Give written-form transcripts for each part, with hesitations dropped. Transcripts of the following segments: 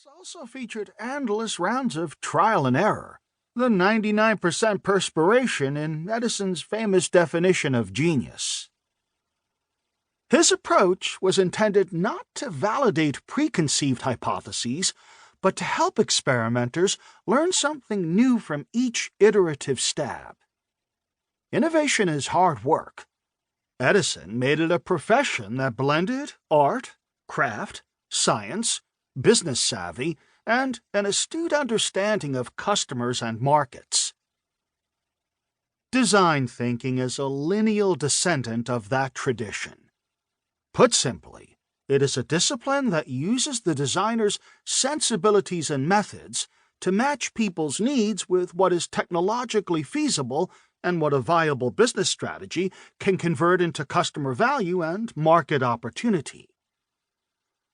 also featured endless rounds of trial and error, the 99% perspiration in Edison's famous definition of genius. His approach was intended not to validate preconceived hypotheses, but to help experimenters learn something new from each iterative stab. Innovation is hard work. Edison made it a profession that blended art, craft, science, business savvy, and an astute understanding of customers and markets. Design thinking is a lineal descendant of that tradition. Put simply, it is a discipline that uses the designer's sensibilities and methods to match people's needs with what is technologically feasible and what a viable business strategy can convert into customer value and market opportunity.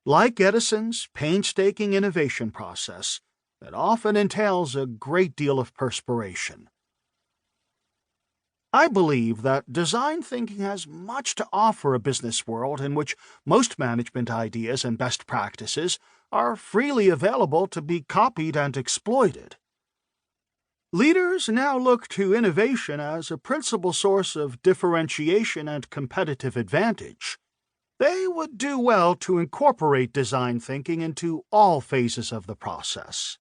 Like Edison's painstaking innovation process, it often entails a great deal of perspiration. I believe that design thinking has much to offer a business world in which most management ideas and best practices are freely available to be copied and exploited. Leaders now look to innovation as a principal source of differentiation and competitive advantage. They would do well to incorporate design thinking into all phases of the process.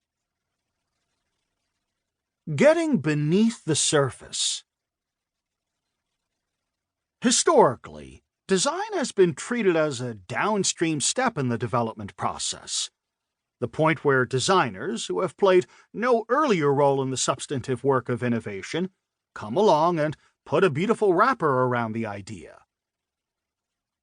Getting beneath the surface. Historically, design has been treated as a downstream step in the development process, the point where designers, who have played no earlier role in the substantive work of innovation, come along and put a beautiful wrapper around the idea.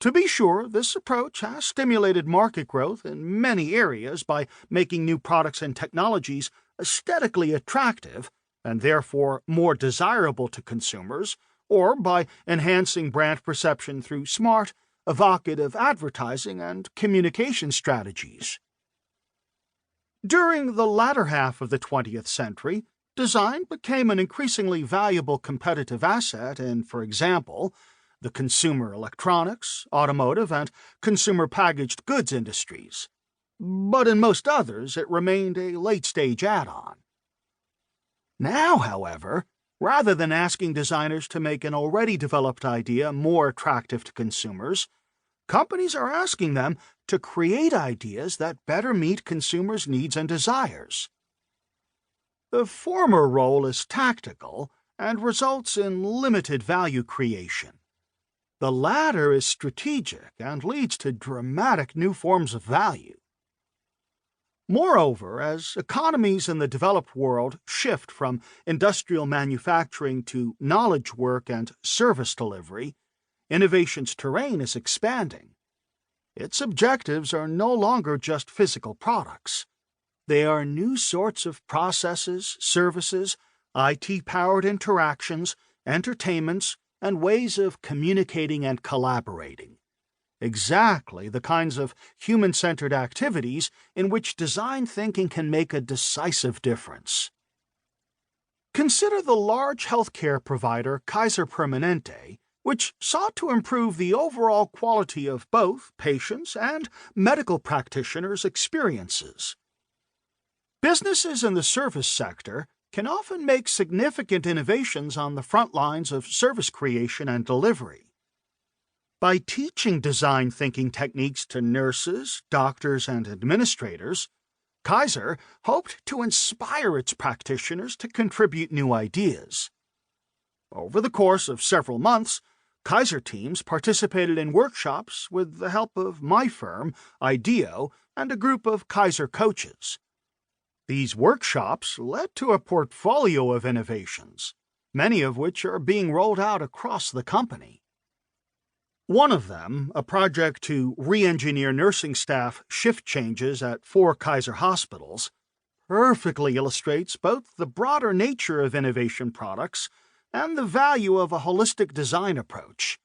To be sure, this approach has stimulated market growth in many areas by making new products and technologies aesthetically attractive and therefore more desirable to consumers, or by enhancing brand perception through smart, evocative advertising and communication strategies. During the latter half of the 20th century, design became an increasingly valuable competitive asset in, for example, the consumer electronics, automotive, and consumer packaged goods industries. But in most others, it remained a late-stage add-on. Now, however, rather than asking designers to make an already developed idea more attractive to consumers, companies are asking them to create ideas that better meet consumers' needs and desires. The former role is tactical and results in limited value creation. The latter is strategic and leads to dramatic new forms of value. Moreover, as economies in the developed world shift from industrial manufacturing to knowledge work and service delivery, innovation's terrain is expanding. Its objectives are no longer just physical products. They are new sorts of processes, services, IT-powered interactions, entertainments, and ways of communicating and collaborating. Exactly the kinds of human-centered activities in which design thinking can make a decisive difference. Consider the large healthcare provider Kaiser Permanente, which sought to improve the overall quality of both patients and medical practitioners' experiences. Businesses in the service sector can often make significant innovations on the front lines of service creation and delivery. By teaching design thinking techniques to nurses, doctors, and administrators, Kaiser hoped to inspire its practitioners to contribute new ideas. Over the course of several months, Kaiser teams participated in workshops with the help of my firm, IDEO, and a group of Kaiser coaches. These workshops led to a portfolio of innovations, many of which are being rolled out across the company. One of them, a project to re-engineer nursing staff shift changes at 4 Kaiser hospitals, perfectly illustrates both the broader nature of innovation products and the value of a holistic design approach.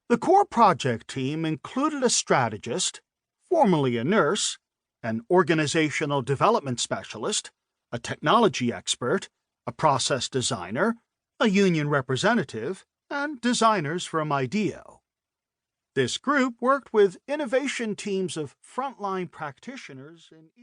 The core project team included a strategist, formerly a nurse, an organizational development specialist, a technology expert, a process designer, a union representative, and designers from IDEO. This group worked with innovation teams of frontline practitioners in each